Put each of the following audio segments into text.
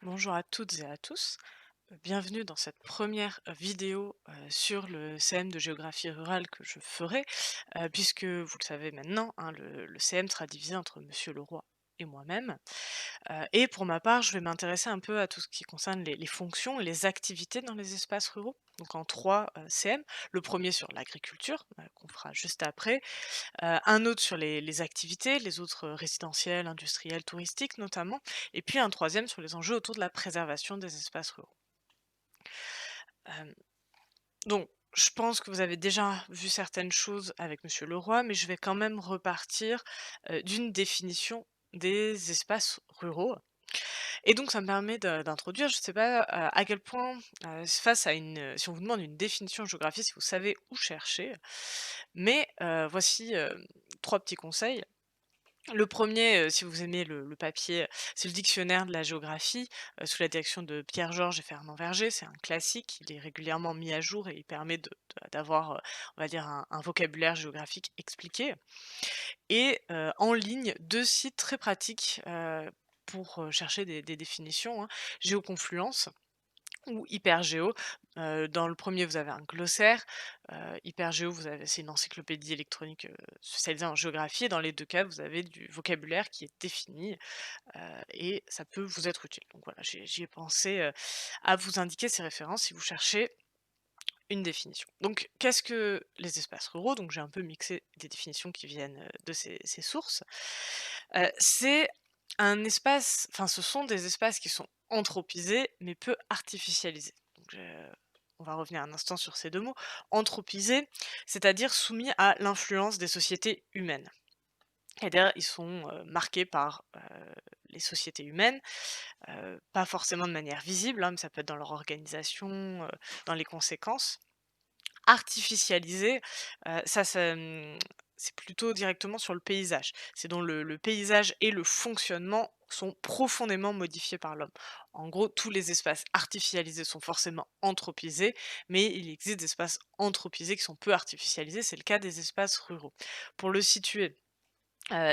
Bonjour à toutes et à tous. Bienvenue dans cette première vidéo sur le CM de géographie rurale que je ferai, puisque vous le savez maintenant, hein, le CM sera divisé entre Monsieur Leroy et moi-même. Et pour ma part, je vais m'intéresser un peu à tout ce qui concerne les fonctions et les activités dans les espaces ruraux. Donc en trois CM. Le premier sur l'agriculture, qu'on fera juste après. Un autre sur les activités, les autres résidentielles, industrielles, touristiques notamment, et puis un troisième sur les enjeux autour de la préservation des espaces ruraux. Hem, donc je pense que vous avez déjà vu certaines choses avec Monsieur Leroy, mais je vais quand même repartir, d'une définition des espaces ruraux et donc ça me permet d'introduire, je ne sais pas, à quel point, face à si on vous demande une définition géographique, si vous savez où chercher, mais voici, 3 petits conseils. Le premier, si vous aimez le papier, c'est le dictionnaire de la géographie, sous la direction de Pierre Georges et Fernand Verger. C'est un classique, il est régulièrement mis à jour et il permet d'avoir, on va dire un vocabulaire géographique expliqué et en ligne, 2 sites très pratiques, pour, chercher des définitions, hein. Géoconfluence ou Hypergéo. Dans le premier vous avez un glossaire, Hypergéo, c'est une encyclopédie électronique, spécialisée en géographie et dans les 2 cas, vous avez du vocabulaire qui est défini, et ça peut vous être utile. Donc voilà, j'y ai pensé, à vous indiquer ces références si vous cherchez une définition. Donc qu'est-ce que les espaces ruraux? Donc j'ai un peu mixé des définitions qui viennent, de ces sources. C'est un espace enfin ce sont des espaces qui sont anthropisés, mais peu artificialisés. Donc on va revenir un instant sur ces 2 mots. Anthropisés, c'est-à-dire soumis à l'influence des sociétés humaines. C'est-à-dire ils sont, marqués par, les sociétés humaines, pas forcément de manière visible, hein, mais ça peut être dans leur organisation, dans les conséquences. Artificialisé, c'est plutôt directement sur le paysage. C'est dont le paysage et le fonctionnement sont profondément modifiés par l'homme. En gros, tous les espaces artificialisés sont forcément anthropisés, mais il existe des espaces anthropisés qui sont peu artificialisés, c'est le cas des espaces ruraux. Pour le situer,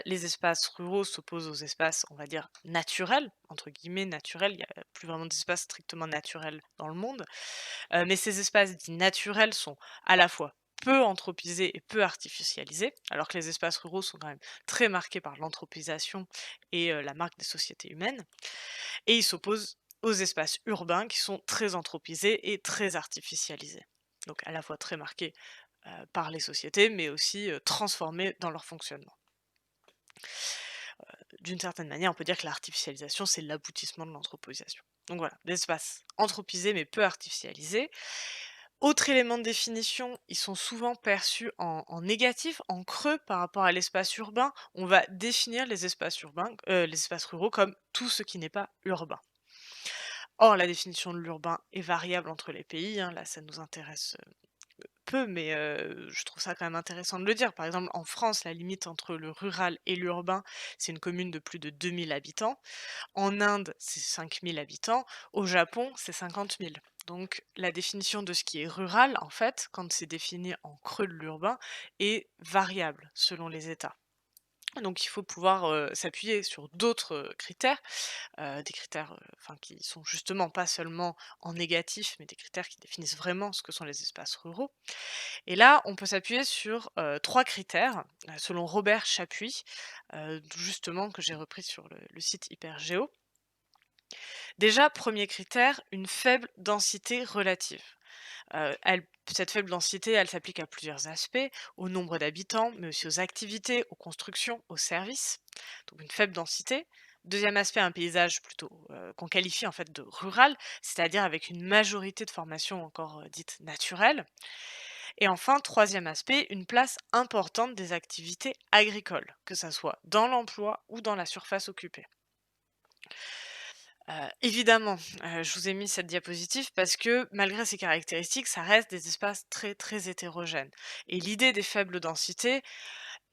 les espaces ruraux s'opposent aux espaces, on va dire «naturels», entre guillemets «naturels», il y a plus vraiment d'espaces strictement naturels dans le monde. Mais ces espaces dits naturels sont à la fois peu anthropisés et peu artificialisés, alors que les espaces ruraux sont quand même très marqués par l'anthropisation et la marque des sociétés humaines. Et ils s'opposent aux espaces urbains qui sont très anthropisés et très artificialisés. Donc à la fois très marqués par les sociétés, mais aussi transformés dans leur fonctionnement. D'une certaine manière, on peut dire que l'artificialisation, c'est l'aboutissement de l'anthropisation. Donc voilà, des espaces anthropisés mais peu artificialisés. Autre élément de définition, ils sont souvent perçus en négatif, en creux par rapport à l'espace urbain. On va définir les espaces ruraux comme tout ce qui n'est pas urbain. Or, la définition de l'urbain est variable entre les pays, hein, là ça nous intéresse peu, mais je trouve ça quand même intéressant de le dire. Par exemple, en France, la limite entre le rural et l'urbain, c'est une commune de plus de 2 000 habitants. En Inde, c'est 5 000 habitants. Au Japon, c'est 50 000. Donc la définition de ce qui est rural, en fait, quand c'est défini en creux de l'urbain, est variable selon les États. Donc il faut pouvoir, s'appuyer sur d'autres, critères, des critères, enfin qui sont justement pas seulement en négatif, mais des critères qui définissent vraiment ce que sont les espaces ruraux. Et là, on peut s'appuyer sur, 3 critères, selon Robert Chapuis, justement que j'ai repris sur le site Hypergéo. Déjà, premier critère, une faible densité relative. Cette faible densité, elle s'applique à plusieurs aspects, au nombre d'habitants, mais aussi aux activités, aux constructions, aux services. Donc une faible densité. Deuxième aspect, un paysage plutôt qu'on qualifie en fait de rural, c'est-à-dire avec une majorité de formations encore dites naturelles. Et enfin, troisième aspect, une place importante des activités agricoles, que ça soit dans l'emploi ou dans la surface occupée. Évidemment, je vous ai mis cette diapositive parce que malgré ces caractéristiques, ça reste des espaces très, très hétérogènes et l'idée des faibles densités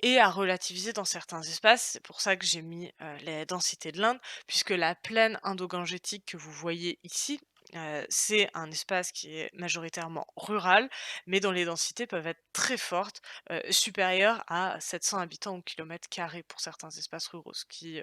est à relativiser dans certains espaces. C'est pour ça que j'ai mis, les densités de l'Inde, puisque la plaine indo-gangetique que vous voyez ici, c'est un espace qui est majoritairement rural, mais dont les densités peuvent être très fortes, supérieures à 700 habitants au kilomètre carré pour certains espaces ruraux, ce qui,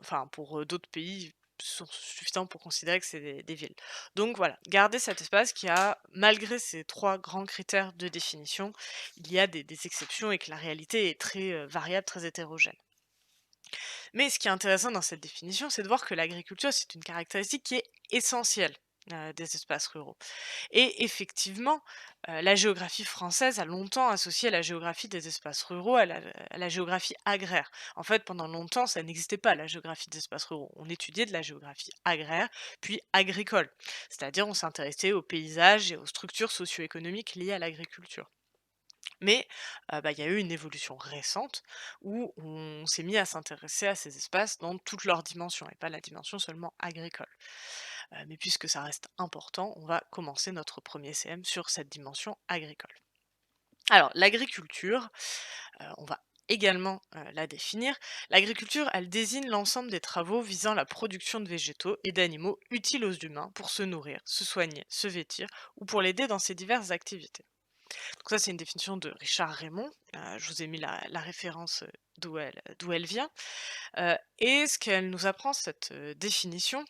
enfin pour, d'autres pays sont suffisants pour considérer que c'est des villes. Donc voilà, garder cet espace qui a, malgré ces 3 grands critères de définition, il y a des exceptions et que la réalité est très, variable, très hétérogène. Mais ce qui est intéressant dans cette définition, c'est de voir que l'agriculture, c'est une caractéristique qui est essentielle, des espaces ruraux. Et effectivement, la géographie française a longtemps associé la géographie des espaces ruraux à la géographie agraire. En fait, pendant longtemps, ça n'existait pas la géographie des espaces ruraux. On étudiait de la géographie agraire, puis agricole. C'est-à-dire on s'intéressait aux paysages et aux structures socio-économiques liées à l'agriculture. Mais, bah, il y a eu une évolution récente où on s'est mis à s'intéresser à ces espaces dans toutes leurs dimensions et pas la dimension seulement agricole. Mais puisque ça reste important, on va commencer notre premier CM sur cette dimension agricole. Alors l'agriculture, on va également, la définir. L'agriculture, elle désigne l'ensemble des travaux visant la production de végétaux et d'animaux utiles aux humains pour se nourrir, se soigner, se vêtir ou pour l'aider dans ses diverses activités. Donc ça, c'est une définition de Richard Raymond. Je vous ai mis la référence, d'où elle vient. Et ce qu'elle nous apprend cette, définition,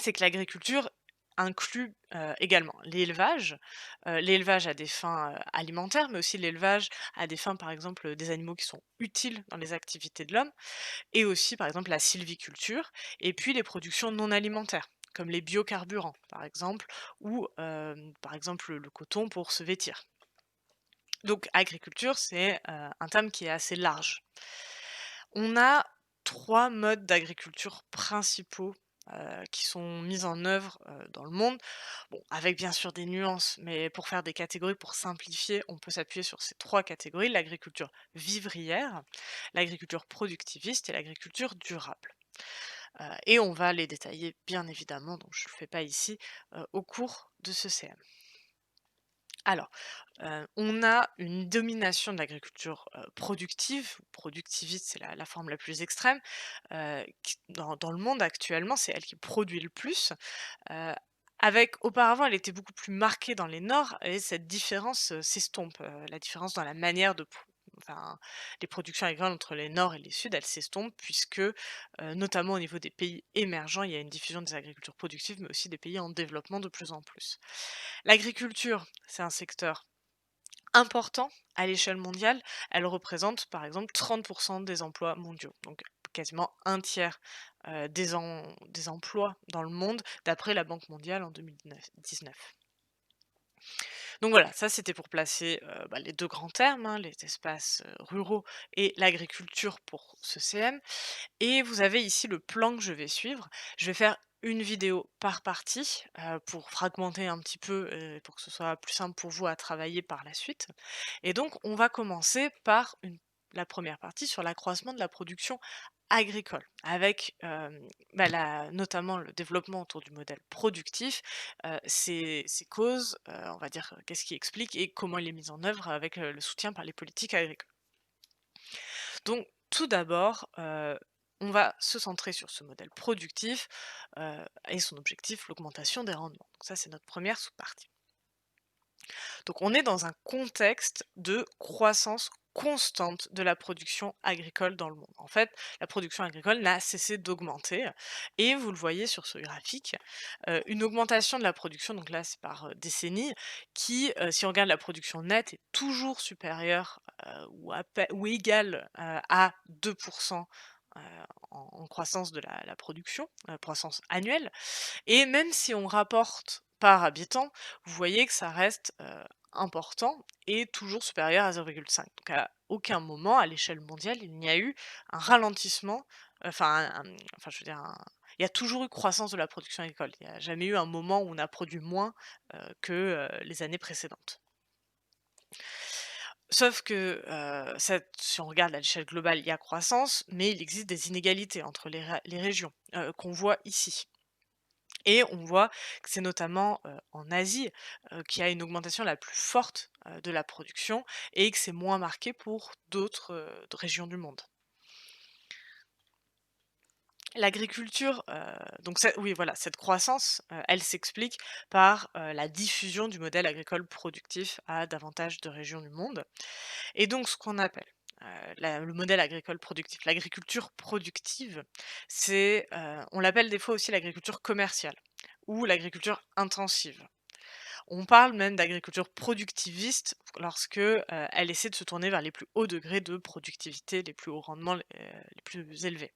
c'est que l'agriculture inclut, également l'élevage à des fins, alimentaires, mais aussi l'élevage à des fins, par exemple, des animaux qui sont utiles dans les activités de l'homme et aussi, par exemple, la sylviculture et puis les productions non alimentaires, comme les biocarburants, par exemple, ou, par exemple, le coton pour se vêtir. Donc agriculture, c'est, un terme qui est assez large. On a 3 modes d'agriculture principaux, qui sont mis en œuvre, dans le monde. Bon, avec bien sûr des nuances, mais pour faire des catégories, pour simplifier, on peut s'appuyer sur ces 3 catégories: l'agriculture vivrière, l'agriculture productiviste et l'agriculture durable. Et on va les détailler bien évidemment, donc je ne le fais pas ici, au cours de ce CM. Alors, on a une domination de l'agriculture, productive, productiviste, c'est la forme la plus extrême, qui dans le monde actuellement, c'est elle qui produit le plus, heu, avec auparavant, elle était beaucoup plus marquée dans les nords et cette différence, s'estompe, la différence dans la manière de enfin, les productions agricoles entre les nords et les sud, elle s'estompe puisque, notamment au niveau des pays émergents, il y a une diffusion des agricultures productives, mais aussi des pays en développement de plus en plus. L'agriculture, c'est un secteur important à l'échelle mondiale. Elle représente par exemple 30 des emplois mondiaux, donc quasiment un tiers des emplois dans le monde, d'après la Banque mondiale en 2019. Donc voilà, ça c'était pour placer bah, les deux grands termes, hein, les espaces ruraux et l'agriculture pour ce CM. Et vous avez ici le plan que je vais suivre. Je vais faire une vidéo par partie, pour fragmenter un petit peu, pour que ce soit plus simple pour vous à travailler par la suite. Et donc on va commencer par la première partie sur l'accroissement de la production agricole avec, bah, notamment le développement autour du modèle productif, ses causes, on va dire, qu'est-ce qui explique et comment il est mis en œuvre avec, le soutien par les politiques agricoles. Donc, tout d'abord, on va se centrer sur ce modèle productif, et son objectif, l'augmentation des rendements. Donc ça, c'est notre première sous-partie. Donc on est dans un contexte de croissance constante de la production agricole dans le monde. En fait, la production agricole n'a cessé d'augmenter et vous le voyez sur ce graphique, une augmentation de la production, donc là c'est par, décennie, qui, si on regarde la production nette, est toujours supérieure, ou égale, à 2 heu, en croissance de la production, croissance annuelle. Et même si on rapporte par habitant, vous voyez que ça reste, important et toujours supérieur à 0,5. Donc à aucun moment, à l'échelle mondiale, il n'y a eu un ralentissement, enfin je veux dire il y a toujours eu croissance de la production agricole. Il n'y a jamais eu un moment où on a produit moins, que, les années précédentes. Sauf que, si on regarde à l'échelle globale, il y a croissance, mais il existe des inégalités entre les régions, qu'on voit ici. Et on voit que c'est notamment, en Asie, qu'il y a une augmentation la plus forte, de la production et que c'est moins marqué pour d'autres, régions du monde. L'agriculture, donc oui voilà, cette croissance, elle s'explique par, la diffusion du modèle agricole productif à davantage de régions du monde et donc ce qu'on appelle Le modèle agricole productif. L'agriculture productive, on l'appelle des fois aussi l'agriculture commerciale ou l'agriculture intensive. On parle même d'agriculture productiviste lorsque, elle essaie de se tourner vers les plus hauts degrés de productivité, les plus hauts rendements, les plus élevés.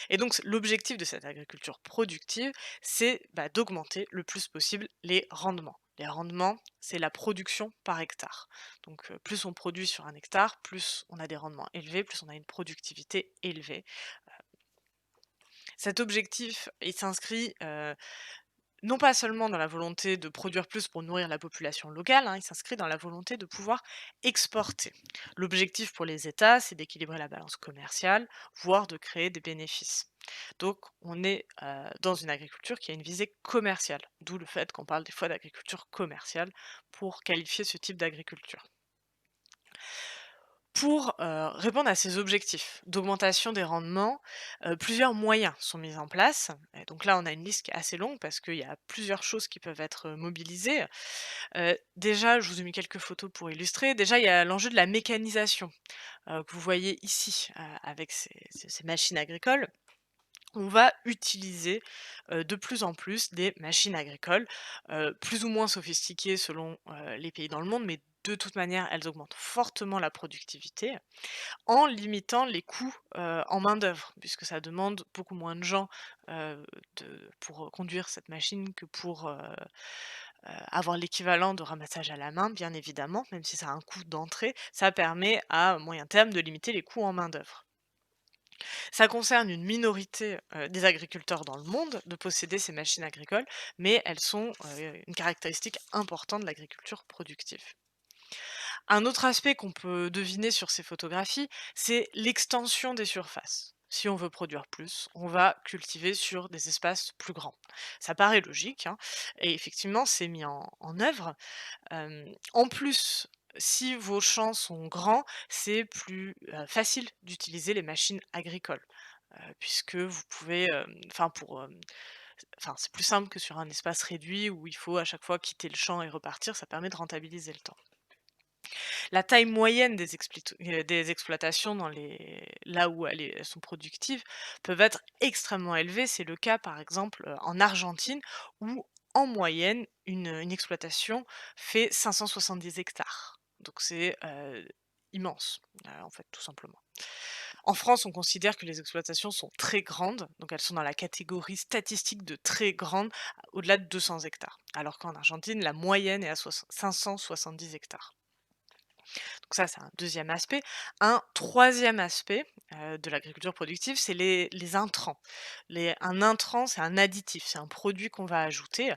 Et donc l'objectif de cette agriculture productive, c'est, d'augmenter le plus possible les rendements. Les rendements, c'est la production par hectare. Donc, plus on produit sur un hectare, plus on a des rendements élevés, plus on a une productivité élevée. Cet objectif, il s'inscrit, non pas seulement dans la volonté de produire plus pour nourrir la population locale, hein, il s'inscrit dans la volonté de pouvoir exporter. L'objectif pour les États, c'est d'équilibrer la balance commerciale, voire de créer des bénéfices. Donc on est dans une agriculture qui a une visée commerciale, d'où le fait qu'on parle des fois d'agriculture commerciale pour qualifier ce type d'agriculture. Pour, répondre à ces objectifs d'augmentation des rendements, plusieurs moyens sont mis en place et donc là, on a une liste qui est assez longue parce qu'il y a plusieurs choses qui peuvent être, mobilisées. Déjà, je vous ai mis quelques photos pour illustrer. Déjà, il y a l'enjeu de la mécanisation, que vous voyez ici, avec ces machines agricoles. On va utiliser, de plus en plus des machines agricoles, plus ou moins sophistiquées selon, les pays dans le monde, mais de toute manière, elles augmentent fortement la productivité en limitant les coûts, en main-d'œuvre, puisque ça demande beaucoup moins de gens, pour, conduire cette machine que pour, avoir l'équivalent de ramassage à la main, bien évidemment, même si ça a un coût d'entrée. Ça permet à moyen terme de limiter les coûts en main-d'œuvre. Ça concerne une minorité, des agriculteurs dans le monde de posséder ces machines agricoles, mais elles sont, une caractéristique importante de l'agriculture productive. Un autre aspect qu'on peut deviner sur ces photographies, c'est l'extension des surfaces. Si on veut produire plus, on va cultiver sur des espaces plus grands. Ça paraît logique, hein, et effectivement, c'est mis en œuvre. En plus, si vos champs sont grands, c'est plus, facile d'utiliser les machines agricoles, puisque vous pouvez, c'est plus simple que sur un espace réduit où il faut à chaque fois quitter le champ et repartir, ça permet de rentabiliser le temps. La taille moyenne des exploitations là où elles sont productives peuvent être extrêmement élevées. C'est le cas par exemple, en Argentine où en moyenne une exploitation fait 570 hectares. Donc c'est, immense, en fait, tout simplement. En France, on considère que les exploitations sont très grandes, donc elles sont dans la catégorie statistique de très grandes, au-delà de 200 hectares. Alors qu'en Argentine, la moyenne est à 570 hectares. Donc ça, c'est un deuxième aspect. Un troisième aspect, de l'agriculture productive, c'est les intrants. Un intrant, c'est un additif, c'est un produit qu'on va ajouter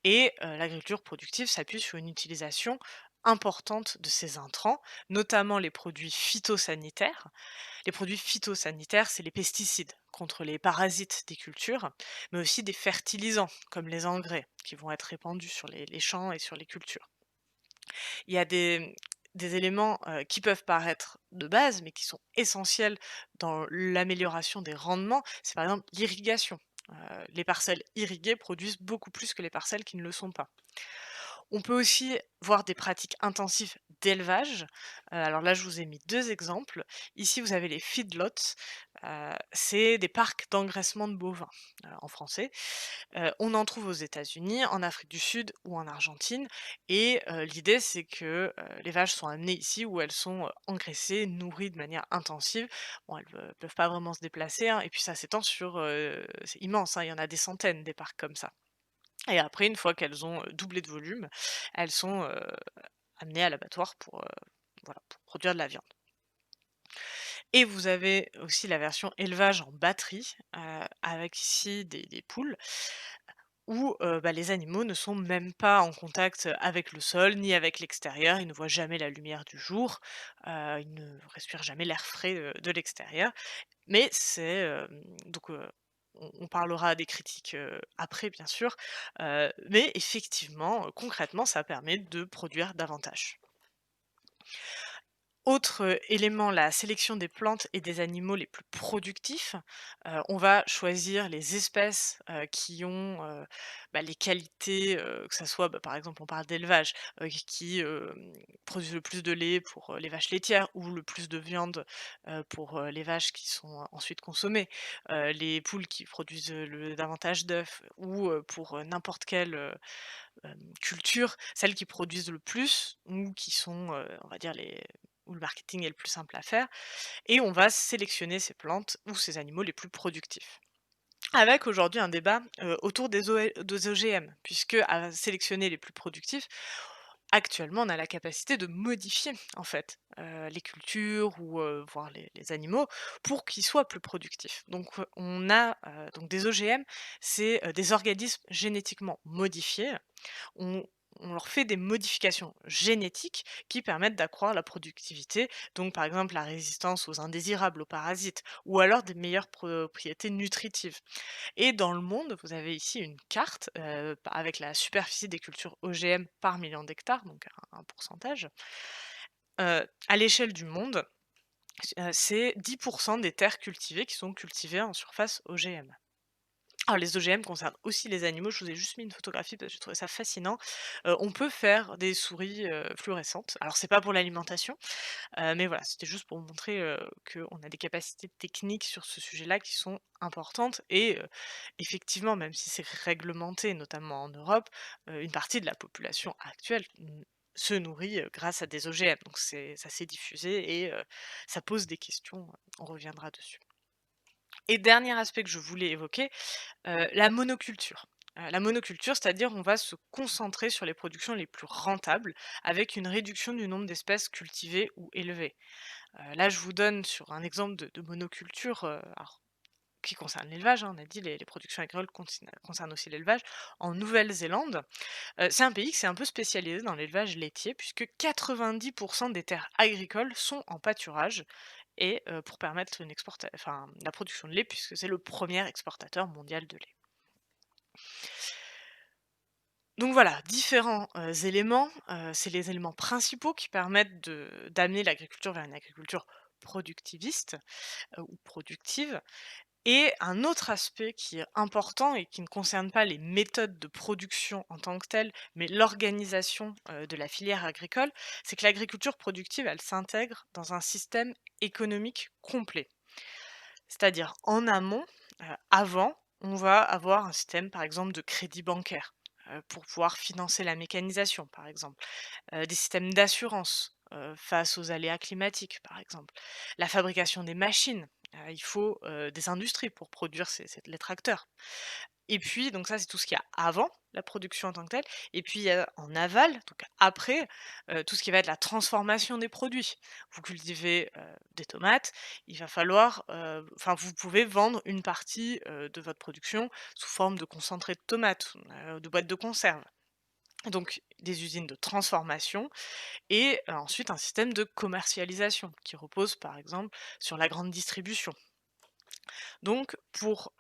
et l'agriculture productive s'appuie sur une utilisation importante de ces intrants, notamment les produits phytosanitaires. Les produits phytosanitaires, c'est les pesticides contre les parasites des cultures, mais aussi des fertilisants comme les engrais qui vont être répandus sur les champs et sur les cultures. Il y a des éléments, qui peuvent paraître de base, mais qui sont essentiels dans l'amélioration des rendements. C'est par exemple l'irrigation. Les parcelles irriguées produisent beaucoup plus que les parcelles qui ne le sont pas. On peut aussi voir des pratiques intensives d'élevage. Alors là, je vous ai mis 2 exemples. Ici, vous avez les feedlots, c'est des parcs d'engraissement de bovins, en français. On en trouve aux États-Unis, en Afrique du Sud ou en Argentine et l'idée c'est que, les vaches sont amenées ici où elles sont, engraissées, nourries de manière intensive. Bon, elles peuvent pas vraiment se déplacer, hein, et puis ça s'étend sur, c'est immense, hein, il y en a des centaines des parcs comme ça et après une fois qu'elles ont, doublé de volume, elles sont, amenées à l'abattoir pour produire de la viande. Et vous avez aussi la version élevage en batterie, avec ici des poules où, les animaux ne sont même pas en contact avec le sol, ni avec l'extérieur. Ils ne voient jamais la lumière du jour, ils ne respirent jamais l'air frais, de l'extérieur. Mais on parlera des critiques, après bien sûr, mais effectivement, concrètement, ça permet de produire davantage. Autre, élément, la sélection des plantes et des animaux les plus productifs. On va choisir les espèces, qui ont, les qualités, que ça soit, par exemple, on parle d'élevage, qui, produisent le plus de lait pour, les vaches laitières ou le plus de viande, pour, les vaches qui sont ensuite consommées. Les poules qui produisent, le davantage d'œufs ou, pour, n'importe quelle, culture, celles qui produisent le plus ou qui sont, on va dire les où le marketing est le plus simple à faire et on va sélectionner ces plantes ou ces animaux les plus productifs. Avec aujourd'hui un débat, autour des OGM puisque à sélectionner les plus productifs, actuellement on a la capacité de modifier en fait, les cultures ou, voire les animaux pour qu'ils soient plus productifs. Donc, on a, donc des OGM, c'est, des organismes génétiquement modifiés on on leur fait des modifications génétiques qui permettent d'accroître la productivité, donc par exemple la résistance aux indésirables, aux parasites, ou alors des meilleures propriétés nutritives. Et dans le monde, vous avez ici une carte avec la superficie des cultures OGM par million d'hectares, donc un pourcentage. À l'échelle du monde, c'est 10% des terres cultivées qui sont cultivées en surface OGM. Alors les OGM concernent aussi les animaux, je vous ai juste mis une photographie parce que j'ai trouvé ça fascinant. On peut faire des souris, fluorescentes. Alors c'est pas pour l'alimentation, mais voilà, c'était juste pour vous montrer, qu'on a des capacités techniques sur ce sujet-là qui sont importantes et effectivement, même si c'est réglementé, notamment en Europe, une partie de la population actuelle se nourrit, grâce à des OGM. Donc ça s'est diffusé et ça pose des questions, on reviendra dessus. Et dernier aspect que je voulais évoquer, la monoculture. La monoculture, c'est-à-dire on va se concentrer sur les productions les plus rentables avec une réduction du nombre d'espèces cultivées ou élevées. Là, je vous donne sur un exemple de monoculture, alors qui concerne l'élevage, hein, on a dit les productions agricoles concernent aussi l'élevage. En Nouvelle-Zélande, c'est un pays qui s'est un peu spécialisé dans l'élevage laitier puisque 90 des terres agricoles sont en pâturage et pour permettre la production de lait puisque c'est le premier exportateur mondial de lait. Donc voilà, différents, éléments, c'est les éléments principaux qui permettent d'amener l'agriculture vers une agriculture productiviste, ou productive. Et un autre aspect qui est important et qui ne concerne pas les méthodes de production en tant que telles, mais l'organisation, de la filière agricole, c'est que l'agriculture productive, elle s'intègre dans un système économique complet. C'est-à-dire en amont, avant, on va avoir un système, par exemple, de crédit bancaire, pour pouvoir financer la mécanisation, par exemple. Des systèmes d'assurance, face aux aléas climatiques, par exemple. La fabrication des machines, il faut, des industries pour produire les tracteurs. Et puis donc ça, c'est tout ce qu'il y a avant la production en tant que telle et puis il y a en aval, donc après, tout ce qui va être la transformation des produits. Vous cultivez, des tomates, il va falloir, vous pouvez vendre une partie, de votre production sous forme de concentré de tomates, de boîtes de conserve. Donc des usines de transformation et ensuite un système de commercialisation qui repose par exemple sur la grande distribution. Donc pour,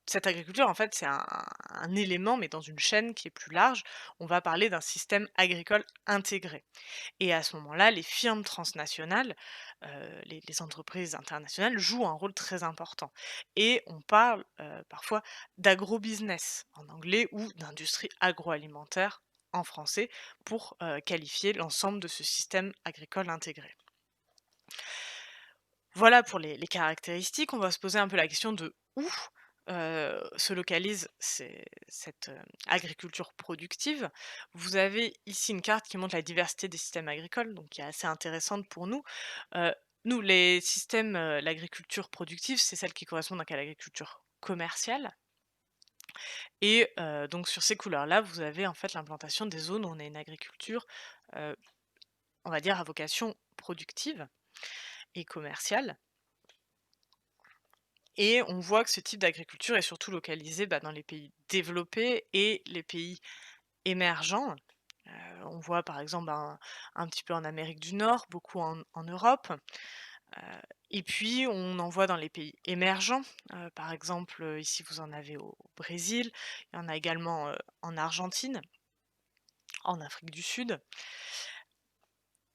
cette agriculture en fait c'est un élément mais dans une chaîne qui est plus large, on va parler d'un système agricole intégré et à ce moment-là, les firmes transnationales, les entreprises internationales jouent un rôle très important et on parle, parfois d'agro-business en anglais ou d'industrie agroalimentaire en français pour, qualifier l'ensemble de ce système agricole intégré. Voilà pour les caractéristiques. On va se poser un peu la question de où, se localise cette, agriculture productive. Vous avez ici une carte qui montre la diversité des systèmes agricoles, donc qui est assez intéressante pour nous. Heu, Nous, les systèmes, l'agriculture productive, c'est celle qui correspond donc à l'agriculture commerciale et donc sur ces couleurs-là, vous avez en fait l'implantation des zones où on a une agriculture, heu, on va dire à vocation productive et commerciale. Et on voit que ce type d'agriculture est surtout localisé, dans les pays développés et les pays émergents. On voit par exemple, un petit peu en Amérique du Nord, beaucoup en Europe, et puis on en voit dans les pays émergents. Par exemple, ici vous en avez au Brésil, il y en a également, en Argentine, en Afrique du Sud.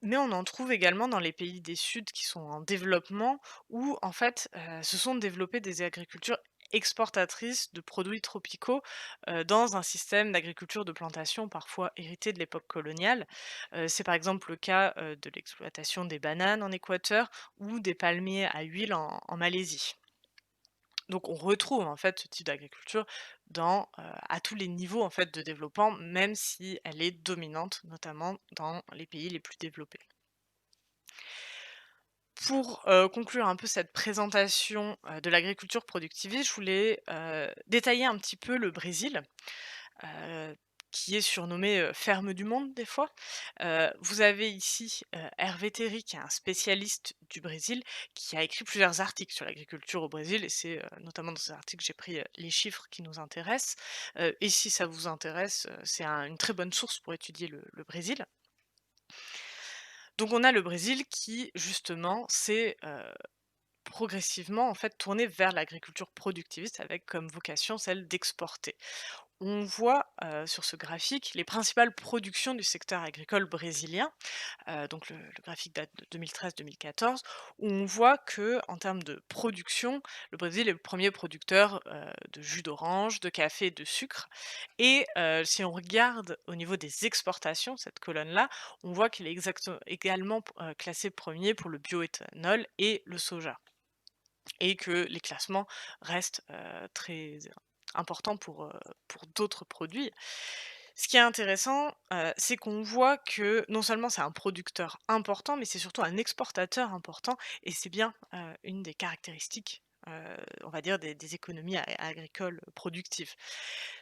Mais on en trouve également dans les pays des Suds qui sont en développement où en fait, se sont développées des agricultures exportatrices de produits tropicaux, dans un système d'agriculture de plantation parfois hérité de l'époque coloniale. C'est par exemple le cas, de l'exploitation des bananes en Équateur ou des palmiers à huile en Malaisie. Donc on retrouve en fait ce type d'agriculture à tous les niveaux en fait de développement, même si elle est dominante, notamment dans les pays les plus développés. Pour, conclure un peu cette présentation, de l'agriculture productiviste, je voulais, détailler un petit peu le Brésil, heu, qui est surnommé, ferme du monde des fois. Vous avez ici, Hervé Terry qui est un spécialiste du Brésil, qui a écrit plusieurs articles sur l'agriculture au Brésil et c'est, notamment dans ces articles que j'ai pris, les chiffres qui nous intéressent. Et si ça vous intéresse, c'est une très bonne source pour étudier le Brésil. Donc on a le Brésil qui justement s'est, progressivement en fait tourné vers l'agriculture productiviste avec comme vocation celle d'exporter. On voit, sur ce graphique les principales productions du secteur agricole brésilien, donc le graphique date de 2013-2014, où on voit que en termes de production, le Brésil est le premier producteur, de jus d'orange, de café et de sucre et si on regarde au niveau des exportations, cette colonne-là, on voit qu'il est également classé premier pour le bioéthanol et le soja et que les classements restent, très importants pour d'autres produits. Ce qui est intéressant, c'est qu'on voit que non seulement c'est un producteur important, mais c'est surtout un exportateur important et c'est bien, une des caractéristiques, on va dire des économies agricoles productives.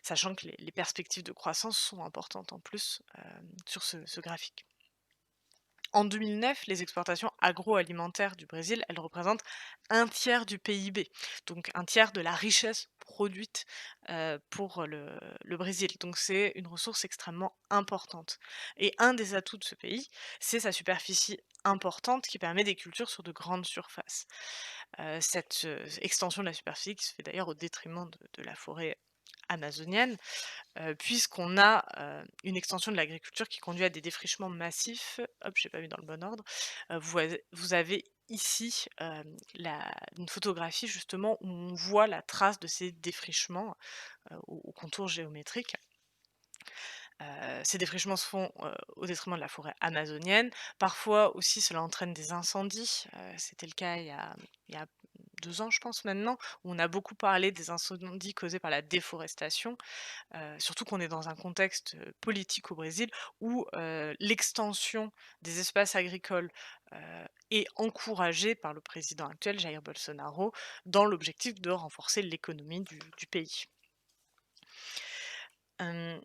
Sachant que les perspectives de croissance sont importantes en plus, sur ce graphique. En 2009, les exportations agroalimentaires du Brésil, elles représentent un tiers du PIB, donc un tiers de la richesse produite pour le Brésil. Donc c'est une ressource extrêmement importante. Et un des atouts de ce pays, c'est sa superficie importante qui permet des cultures sur de grandes surfaces. Cette extension de la superficie qui se fait d'ailleurs au détriment de la forêt amazonienne, puisqu'on a, une extension de l'agriculture qui conduit à des défrichements massifs. Hop, j'ai pas mis dans le bon ordre. Vous avez ici, une photographie justement où on voit la trace de ces défrichements, au contour géométrique. Ces défrichements se font, au détriment de la forêt amazonienne. Parfois aussi cela entraîne des incendies, c'était le cas il y a 2 ans je pense maintenant, où on a beaucoup parlé des incendies causés par la déforestation. Surtout qu'on est dans un contexte, politique au Brésil où, l'extension des espaces agricoles, heu, est encouragée par le président actuel, Jair Bolsonaro, dans l'objectif de renforcer l'économie du pays. Hem,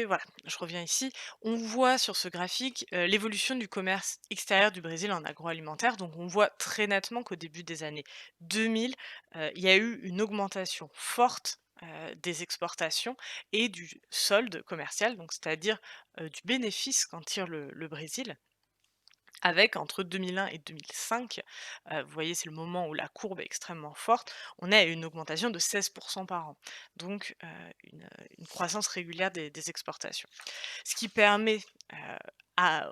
voilà, je reviens ici. On voit sur ce graphique, l'évolution du commerce extérieur du Brésil en agroalimentaire. Donc on voit très nettement qu'au début des années 2000, il y a eu une augmentation forte, des exportations et du solde commercial, donc c'est-à-dire, du bénéfice qu'en tire le Brésil. Avec entre 2001 et 2005, vous voyez, c'est le moment où la courbe est extrêmement forte, on a une augmentation de 16 par an. Donc une croissance régulière des exportations. Ce qui permet,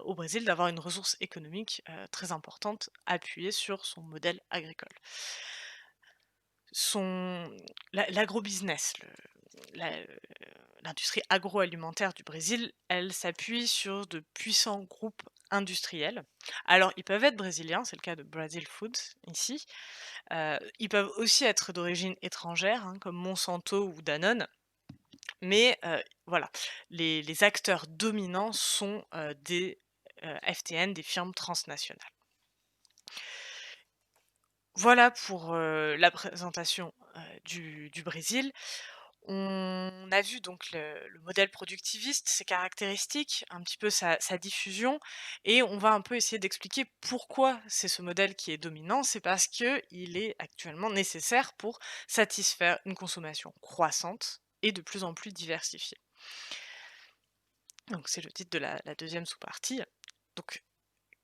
au Brésil d'avoir une ressource économique, très importante, appuyée sur son modèle agricole. Son l'agrobusiness, la l'industrie agroalimentaire du Brésil, elle s'appuie sur de puissants groupes industriels. Alors, ils peuvent être brésiliens, c'est le cas de Brazil Foods ici. Ils peuvent aussi être d'origine étrangère, hein, comme Monsanto ou Danone. Mais, voilà, les acteurs dominants sont, des, FTN, des firmes transnationales. Voilà pour, la présentation, du Brésil. On a vu donc le modèle productiviste, ses caractéristiques, un petit peu sa diffusion et on va un peu essayer d'expliquer pourquoi c'est ce modèle qui est dominant. C'est parce qu'il est actuellement nécessaire pour satisfaire une consommation croissante et de plus en plus diversifiée. Donc c'est le titre de la 2e sous-partie. Donc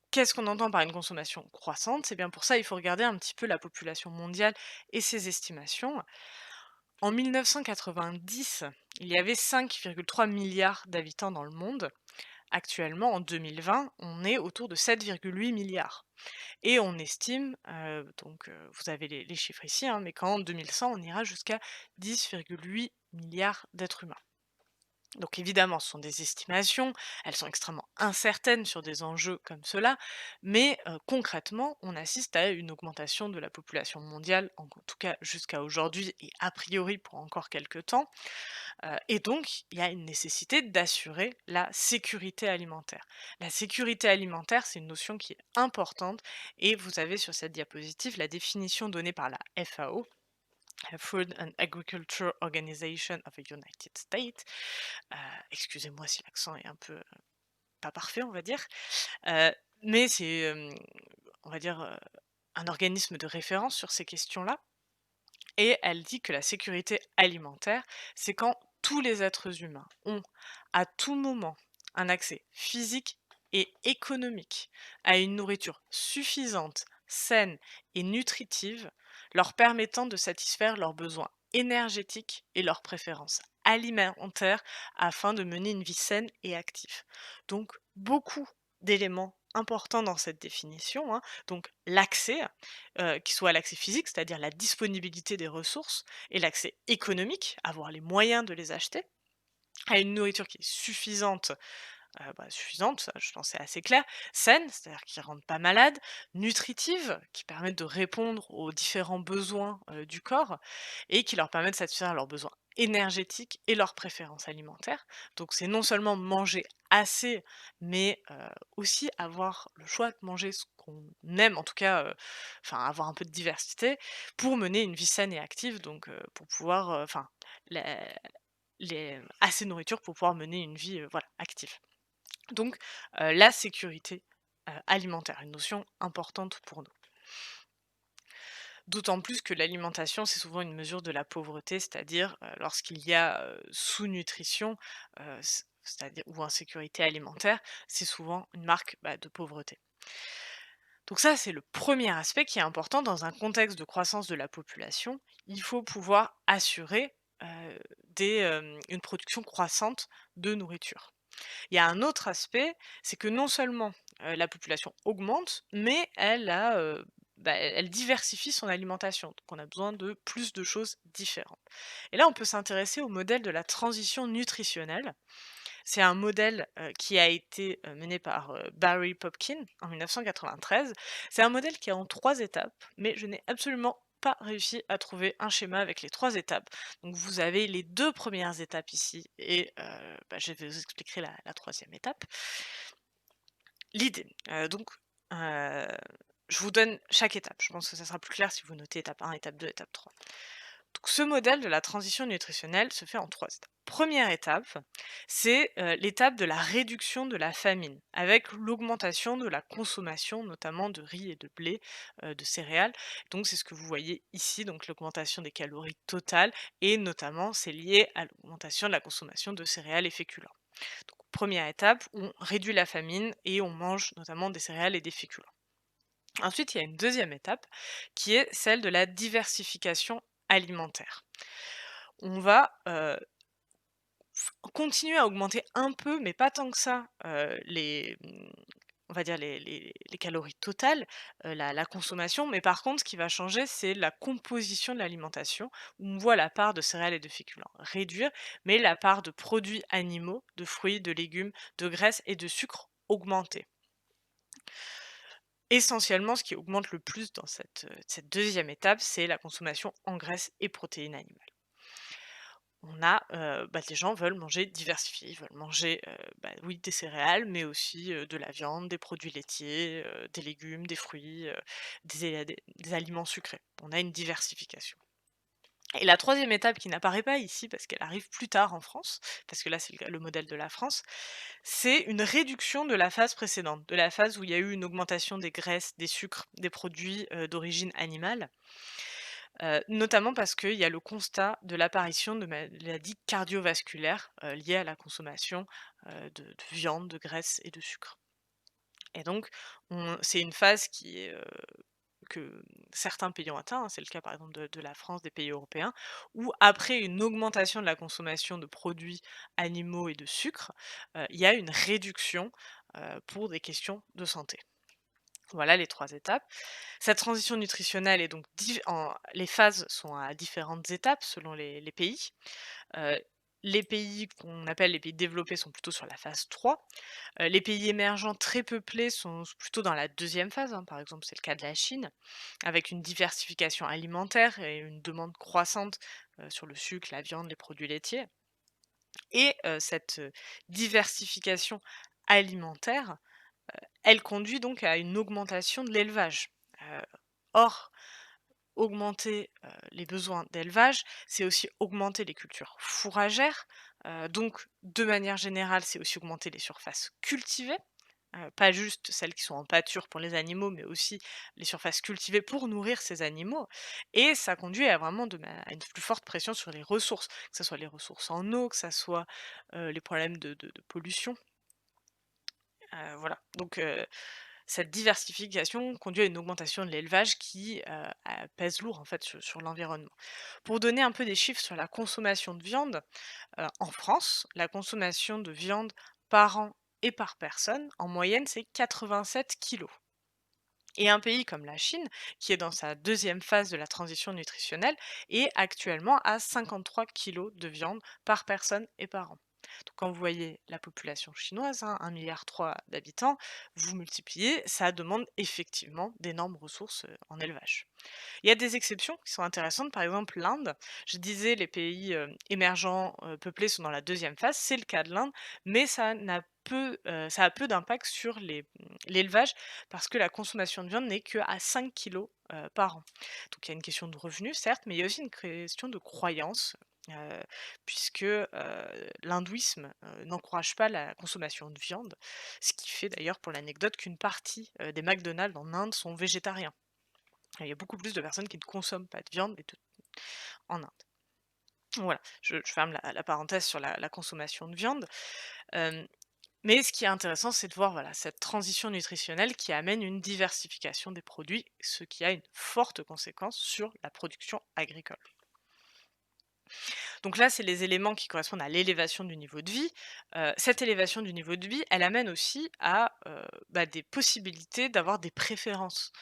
qu'est-ce qu'on entend par une consommation croissante? C'est bien pour ça, il faut regarder un petit peu la population mondiale et ses estimations. En 1990, il y avait 5,3 milliards d'habitants dans le monde. actuellement, en 2020, on est autour de 7,8 milliards et on estime, vous avez les chiffres ici, hein, mais qu'en 2100, on ira jusqu'à 10,8 milliards d'êtres humains. Donc évidemment, ce sont des estimations, elles sont extrêmement incertaines sur des enjeux comme cela, mais concrètement, on assiste à une augmentation de la population mondiale, en tout cas jusqu'à aujourd'hui et a priori pour encore quelques temps, et donc il y a une nécessité d'assurer la sécurité alimentaire. La sécurité alimentaire, c'est une notion qui est importante et vous avez sur cette diapositive la définition donnée par la FAO, Food and Agriculture Organization of the United States. Heu, excusez-moi si l'accent est un peu, pas parfait, on va dire. Heu, mais c'est, on va dire, un organisme de référence sur ces questions-là et elle dit que la sécurité alimentaire, c'est quand tous les êtres humains ont, à tout moment, un accès physique et économique à une nourriture suffisante, saine et nutritive, leur permettant de satisfaire leurs besoins énergétiques et leurs préférences alimentaires afin de mener une vie saine et active. Donc, beaucoup d'éléments importants dans cette définition, hein. Donc l'accès, qui soit l'accès physique, c'est-à-dire la disponibilité des ressources, et l'accès économique, avoir les moyens de les acheter, à une nourriture qui est suffisante, suffisante, ça je pense c'est assez clair, saine, c'est-à-dire qui ne rendent pas malade, nutritive, qui permettent de répondre aux différents besoins, du corps et qui leur permettent de satisfaire leurs besoins énergétiques et leurs préférences alimentaires. Donc c'est non seulement manger assez, mais aussi avoir le choix de manger ce qu'on aime, en tout cas, enfin avoir un peu de diversité pour mener une vie saine et active, donc pour pouvoir, enfin la assez de nourriture pour pouvoir mener une vie, voilà, active. Donc, la sécurité, alimentaire, une notion importante pour nous. D'autant plus que l'alimentation, c'est souvent une mesure de la pauvreté, c'est-à-dire, lorsqu'il y a, sous-nutrition, c'est-à-dire ou insécurité alimentaire, c'est souvent une marque, de pauvreté. Donc ça, c'est le premier aspect qui est important dans un contexte de croissance de la population. Il faut pouvoir assurer, une production croissante de nourriture. Il y a un autre aspect, c'est que non seulement, la population augmente, mais elle diversifie son alimentation. Donc on a besoin de plus de choses différentes. Et là, on peut s'intéresser au modèle de la transition nutritionnelle. C'est un modèle, qui a été, mené par, Barry Popkin en 1993. C'est un modèle qui est en 3 étapes, mais je n'ai absolument pas réussi à trouver un schéma avec les 3 étapes. Donc vous avez les 2 premières étapes ici et je vais vous expliquer la 3e étape. L'idée, heu, je vous donne chaque étape. Je pense que ça sera plus clair si vous notez étape 1, étape 2, étape 3. Donc ce modèle de la transition nutritionnelle se fait en 3 étapes. Première étape, c'est, l'étape de la réduction de la famine, avec l'augmentation de la consommation, notamment de riz et de blé, de céréales. Donc c'est ce que vous voyez ici, donc l'augmentation des calories totales et notamment c'est lié à l'augmentation de la consommation de céréales et féculents. Donc 1re étape, on réduit la famine et on mange notamment des céréales et des féculents. Ensuite, il y a une deuxième étape qui est celle de la diversification alimentaire. On va, continuer à augmenter un peu, mais pas tant que ça, on va dire les calories totales, la consommation, mais par contre, ce qui va changer, c'est la composition de l'alimentation, où on voit la part de céréales et de féculents réduire, mais la part de produits animaux, de fruits, de légumes, de graisses et de sucre augmenter. Essentiellement, ce qui augmente le plus dans cette 2e étape, c'est la consommation en graisses et protéines animales. On a, les gens veulent manger diversifié, ils veulent manger, oui, des céréales, mais aussi, de la viande, des produits laitiers, des légumes, des fruits, des aliments sucrés. On a une diversification. Et la 3e étape qui n'apparaît pas ici, parce qu'elle arrive plus tard en France, parce que là, c'est le modèle de la France, c'est une réduction de la phase précédente, de la phase où il y a eu une augmentation des graisses, des sucres, des produits, d'origine animale. Notamment parce qu'il y a le constat de l'apparition de maladies cardiovasculaires, liées à la consommation, de viande, de graisse et de sucre. Et donc c'est une phase certains pays ont atteint, hein, c'est le cas par exemple de la France, des pays européens, où après une augmentation de la consommation de produits animaux et de sucre, il y a une réduction, pour des questions de santé. Voilà les 3 étapes. Cette transition nutritionnelle est donc les phases sont à différentes étapes selon les pays. Heu, les pays qu'on appelle les pays développés sont plutôt sur la phase 3. Les pays émergents très peuplés sont plutôt dans la deuxième phase, hein. Par exemple, c'est le cas de la Chine, avec une diversification alimentaire et une demande croissante, sur le sucre, la viande, les produits laitiers. Et cette, diversification alimentaire, elle conduit donc à une augmentation de l'élevage. Heu, or, augmenter, les besoins d'élevage, c'est aussi augmenter les cultures fourragères, donc de manière générale, c'est aussi augmenter les surfaces cultivées, pas juste celles qui sont en pâture pour les animaux, mais aussi les surfaces cultivées pour nourrir ces animaux, et ça conduit à vraiment à une plus forte pression sur les ressources, que ça soit les ressources en eau, que ça soit, les problèmes de pollution, voilà. Donc cette diversification conduit à une augmentation de l'élevage qui, pèse lourd en fait sur l'environnement. Pour donner un peu des chiffres sur la consommation de viande, en France, la consommation de viande par an et par personne, en moyenne, c'est 87 kilos. Et un pays comme la Chine, qui est dans sa deuxième phase de la transition nutritionnelle, est actuellement à 53 kilos de viande par personne et par an. Donc quand vous voyez la population chinoise, hein, 1,3 milliard d'habitants, vous multipliez, ça demande effectivement d'énormes ressources en élevage. Il y a des exceptions qui sont intéressantes, par exemple l'Inde. Je disais les pays, émergents, peuplés sont dans la deuxième phase, c'est le cas de l'Inde, mais ça a peu d'impact sur l'élevage parce que la consommation de viande n'est qu'à 5 kilos par an. Donc il y a une question de revenus certes, mais il y a aussi une question de croyance, heu, puisque, l'hindouisme, n'encourage pas la consommation de viande, ce qui fait d'ailleurs pour l'anecdote qu'une partie, des McDonald's en Inde sont végétariens. Il y a beaucoup plus de personnes qui ne consomment pas de viande en Inde. Voilà, je ferme la parenthèse sur la consommation de viande. Hem, mais ce qui est intéressant, c'est de voir, voilà, cette transition nutritionnelle qui amène une diversification des produits, ce qui a une forte conséquence sur la production agricole. Donc là, c'est les éléments qui correspondent à l'élévation du niveau de vie. Cette élévation du niveau de vie, elle amène aussi à, des possibilités d'avoir des préférences,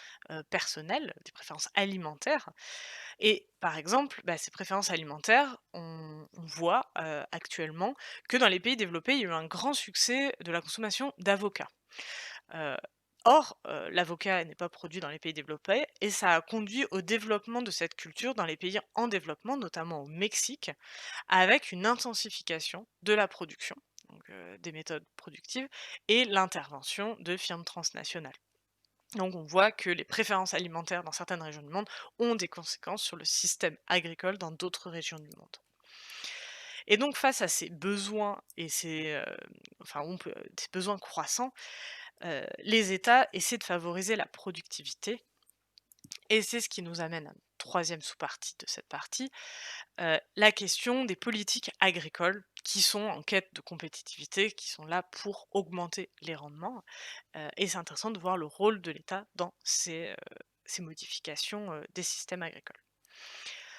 personnelles, des préférences alimentaires. Et par exemple, ces préférences alimentaires, on voit, actuellement que dans les pays développés, il y a eu un grand succès de la consommation d'avocats. Heu, l'avocat n'est pas produit dans les pays développés et ça a conduit au développement de cette culture dans les pays en développement, notamment au Mexique, avec une intensification de la production, donc des méthodes productives et l'intervention de firmes transnationales. Donc on voit que les préférences alimentaires dans certaines régions du monde ont des conséquences sur le système agricole dans d'autres régions du monde. Et donc face à ces besoins et ces besoins croissants, les États essaient de favoriser la productivité et c'est ce qui nous amène à une 3e sous-partie de cette partie, la question des politiques agricoles qui sont en quête de compétitivité, qui sont là pour augmenter les rendements, et c'est intéressant de voir le rôle de l'État dans ces modifications, des systèmes agricoles.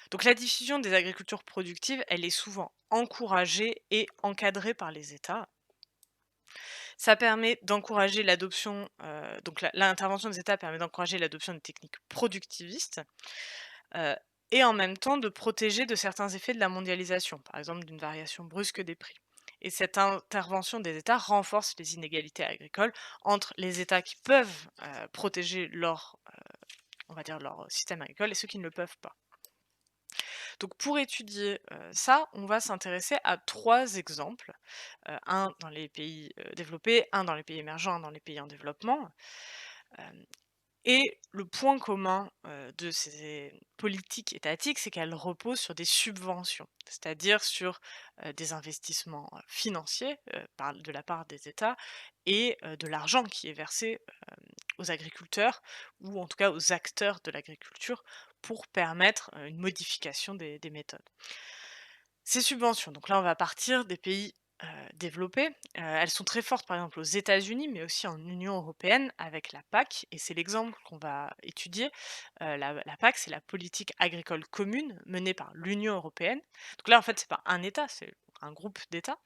Donc la diffusion des agricultures productives, elle est souvent encouragée et encadrée par les États. Ça permet d'encourager l'adoption, donc l'intervention des États permet d'encourager l'adoption de techniques productivistes, heu et en même temps de protéger de certains effets de la mondialisation, par exemple d'une variation brusque des prix. Et cette intervention des États renforce les inégalités agricoles entre les États qui peuvent, protéger on va dire leur système agricole et ceux qui ne le peuvent pas. Donc pour étudier, ça, on va s'intéresser à 3 exemples, un dans les pays, développés, un dans les pays émergents, un dans les pays en développement. Hem Et le point commun, de ces politiques étatiques, c'est qu'elles reposent sur des subventions, c'est-à-dire sur, des investissements, financiers, de la part des États et de l'argent qui est versé, aux agriculteurs ou en tout cas aux acteurs de l'agriculture pour permettre, une modification des méthodes. Ces subventions, donc là on va partir des pays, développées. Elles sont très fortes, par exemple, aux États-Unis, mais aussi en Union européenne avec la PAC et c'est l'exemple qu'on va étudier. La PAC, c'est la politique agricole commune menée par l'Union européenne. Donc là, en fait, c'est pas un État, c'est un groupe d'États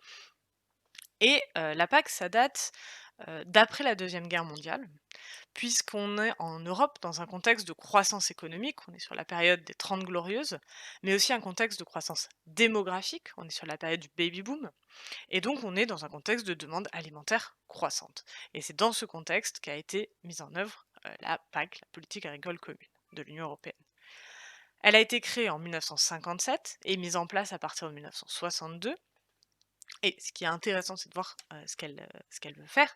et la PAC, ça date, d'après la Deuxième Guerre mondiale puisqu'on est en Europe dans un contexte de croissance économique, on est sur la période des Trente Glorieuses, mais aussi un contexte de croissance démographique, on est sur la période du baby boom, et donc on est dans un contexte de demande alimentaire croissante. Et c'est dans ce contexte qu'a été mise en œuvre la PAC, la politique agricole commune de l'Union européenne. Elle a été créée en 1957 et mise en place à partir de 1962. Et ce qui est intéressant, c'est de voir ce qu'elle veut faire.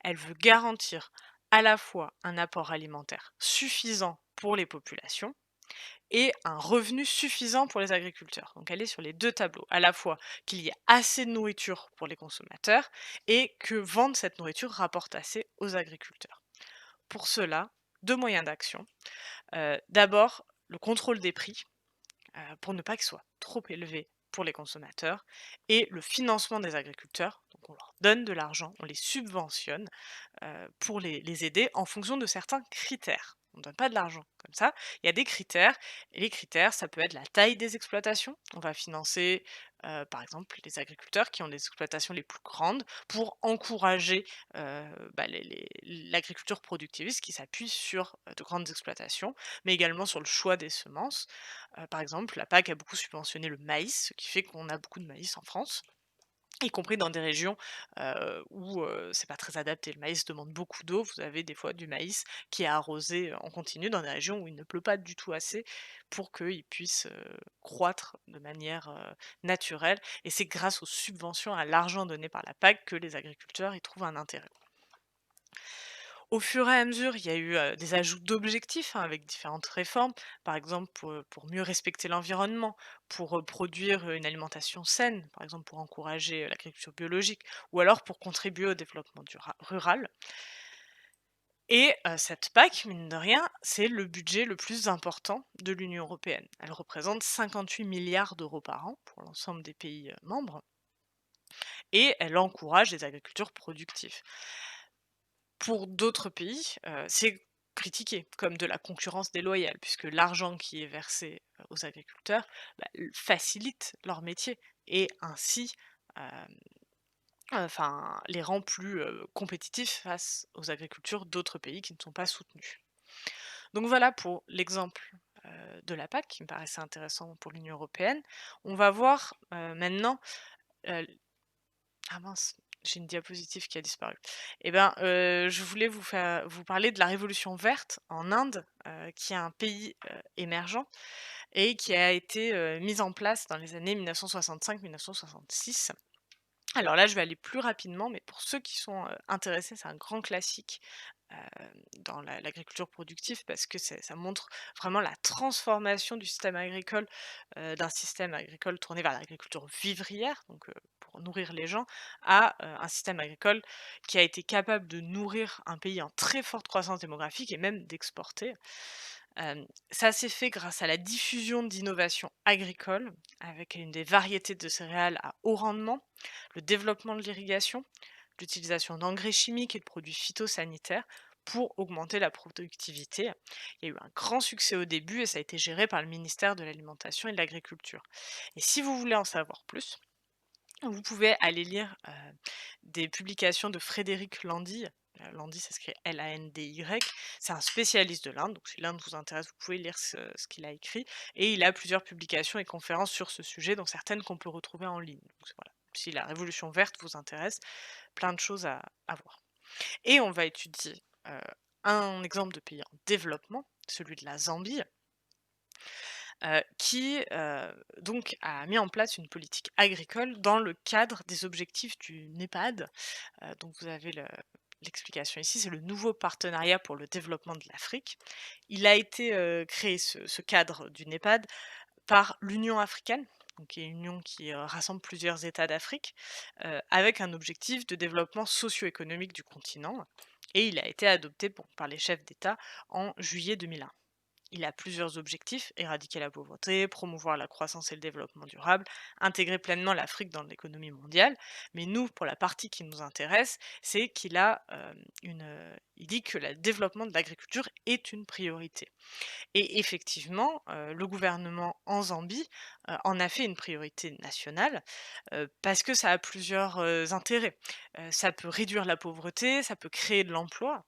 Elle veut garantir à la fois un apport alimentaire suffisant pour les populations et un revenu suffisant pour les agriculteurs. Donc elle est sur les 2 tableaux, à la fois qu'il y ait assez de nourriture pour les consommateurs et que vendre cette nourriture rapporte assez aux agriculteurs. Pour cela, 2 moyens d'action. D'abord, le contrôle des prix, pour ne pas qu'ils soient trop élevés pour les consommateurs et le financement des agriculteurs. Donc on leur donne de l'argent, on les subventionne pour les aider en fonction de certains critères. On ne donne pas de l'argent comme ça. Il y a des critères, et les critères, ça peut être la taille des exploitations. On va financer, par exemple, les agriculteurs qui ont les exploitations les plus grandes pour encourager l'agriculture productiviste qui s'appuie sur de grandes exploitations, mais également sur le choix des semences. Par exemple, la PAC a beaucoup subventionné le maïs, ce qui fait qu'on a beaucoup de maïs en France. Y compris dans des régions, où, c'est pas très adapté. Le maïs demande beaucoup d'eau. Vous avez des fois du maïs qui est arrosé, en continu dans des régions où il ne pleut pas du tout assez pour qu'il puisse, croître de manière, naturelle et c'est grâce aux subventions, à l'argent donné par la PAC que les agriculteurs y trouvent un intérêt. Au fur et à mesure, il y a eu, des ajouts d'objectifs, hein, avec différentes réformes. Par exemple, pour mieux respecter l'environnement, pour, produire, une alimentation saine, par exemple pour encourager, l'agriculture biologique ou alors pour contribuer au développement rural et cette PAC, mine de rien, c'est le budget le plus important de l'Union européenne. Elle représente 58 milliards d'euros par an pour l'ensemble des pays, membres et elle encourage les agricultures productives. Pour d'autres pays, c'est critiqué comme de la concurrence déloyale puisque l'argent qui est versé, aux agriculteurs, facilite leur métier et ainsi, hem, enfin les rend plus, compétitifs face aux agricultures d'autres pays qui ne sont pas soutenus. Donc voilà pour l'exemple, de la PAC qui me paraissait intéressant pour l'Union européenne. On va voir, maintenant, heu ah mince, j'ai une diapositive qui a disparu. Et ben, je voulais vous parler de la révolution verte en Inde, qui est un pays, émergent et qui a été, mise en place dans les années 1965-1966. Alors là, je vais aller plus rapidement, mais pour ceux qui sont, intéressés, c'est un grand classique, dans l'agriculture productive parce que ça montre vraiment la transformation du système agricole, d'un système agricole tourné vers l'agriculture vivrière, donc pour nourrir les gens, à, un système agricole qui a été capable de nourrir un pays en très forte croissance démographique et même d'exporter. Ça s'est fait grâce à la diffusion d'innovations agricoles, avec une des variétés de céréales à haut rendement, le développement de l'irrigation, l'utilisation d'engrais chimiques et de produits phytosanitaires pour augmenter la productivité. Il y a eu un grand succès au début et ça a été géré par le ministère de l'Alimentation et de l'Agriculture. Et si vous voulez en savoir plus, vous pouvez aller lire des publications de Frédéric Landy. Landy, ça s'écrit Landy. C'est un spécialiste de l'Inde, donc si l'Inde vous intéresse, vous pouvez lire ce qu'il a écrit. Et il a plusieurs publications et conférences sur ce sujet, dont certaines qu'on peut retrouver en ligne. Donc voilà. Si la révolution verte vous intéresse, plein de choses à voir. Et on va étudier un exemple de pays en développement, celui de la Zambie, qui donc a mis en place une politique agricole dans le cadre des objectifs du NEPAD. Donc vous avez l'explication ici, c'est le nouveau partenariat pour le développement de l'Afrique. Il a été créé, ce cadre du NEPAD, par l'Union africaine, donc qui est une union qui rassemble plusieurs États d'Afrique, avec un objectif de développement socio-économique du continent. Et il a été adopté par les chefs d'État en juillet 2001. il a plusieurs objectifs: éradiquer la pauvreté, promouvoir la croissance et le développement durable, intégrer pleinement l'Afrique dans l'économie mondiale. Mais nous, pour la partie qui nous intéresse, c'est qu'il a il dit que le développement de l'agriculture est une priorité. Et effectivement, le gouvernement en Zambie, en a fait une priorité nationale, parce que ça a plusieurs, intérêts. Ça peut réduire la pauvreté, ça peut créer de l'emploi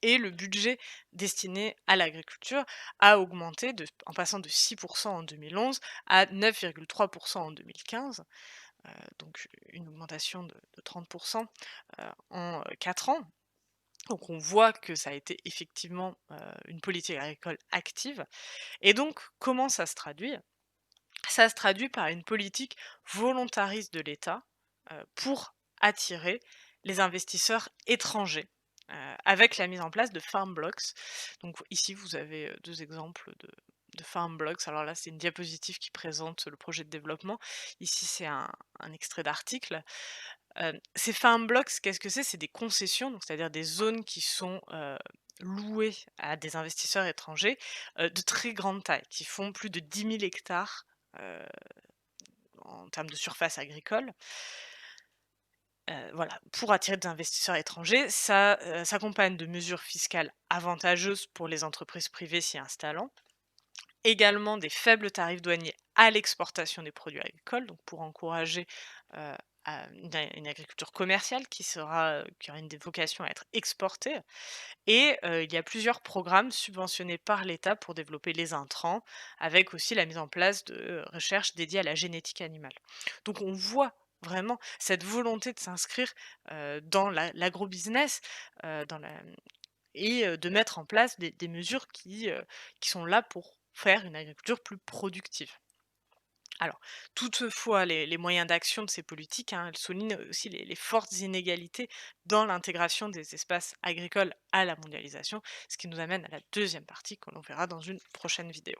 et le budget destiné à l'agriculture a augmenté en passant de 6 en 2011 à 9,3 en 2015, donc une augmentation de 30 en, 4 ans. Donc on voit que ça a été effectivement, une politique agricole active. Et donc, comment ça se traduit? Ça se traduit par une politique volontariste de l'État, pour attirer les investisseurs étrangers, avec la mise en place de farm blocks. Donc ici, vous avez, 2 exemples de farm blocks. Alors là, c'est une diapositive qui présente le projet de développement. Ici, c'est un extrait d'article. Ces farm blocks, qu'est-ce que c'est? C'est des concessions, donc c'est-à-dire des zones qui sont, louées à des investisseurs étrangers, de très grande taille, qui font plus de 10 000 hectares, heu, en termes de surface agricole. Voilà, pour attirer des investisseurs étrangers, ça, s'accompagne de mesures fiscales avantageuses pour les entreprises privées s'y installant. Également des faibles tarifs douaniers à l'exportation des produits agricoles, donc pour encourager, heu, à une agriculture commerciale qui aura une des vocations à être exportée. Et il y a plusieurs programmes subventionnés par l'État pour développer les intrants, avec aussi la mise en place de, recherches dédiées à la génétique animale. Donc on voit vraiment cette volonté de s'inscrire, dans l'agrobusiness, dans la et de mettre en place des mesures qui sont là pour faire une agriculture plus productive. Alors, toutefois, les moyens d'action de ces politiques, hein, elles soulignent aussi les fortes inégalités dans l'intégration des espaces agricoles à la mondialisation, ce qui nous amène à la deuxième partie que l'on verra dans une prochaine vidéo.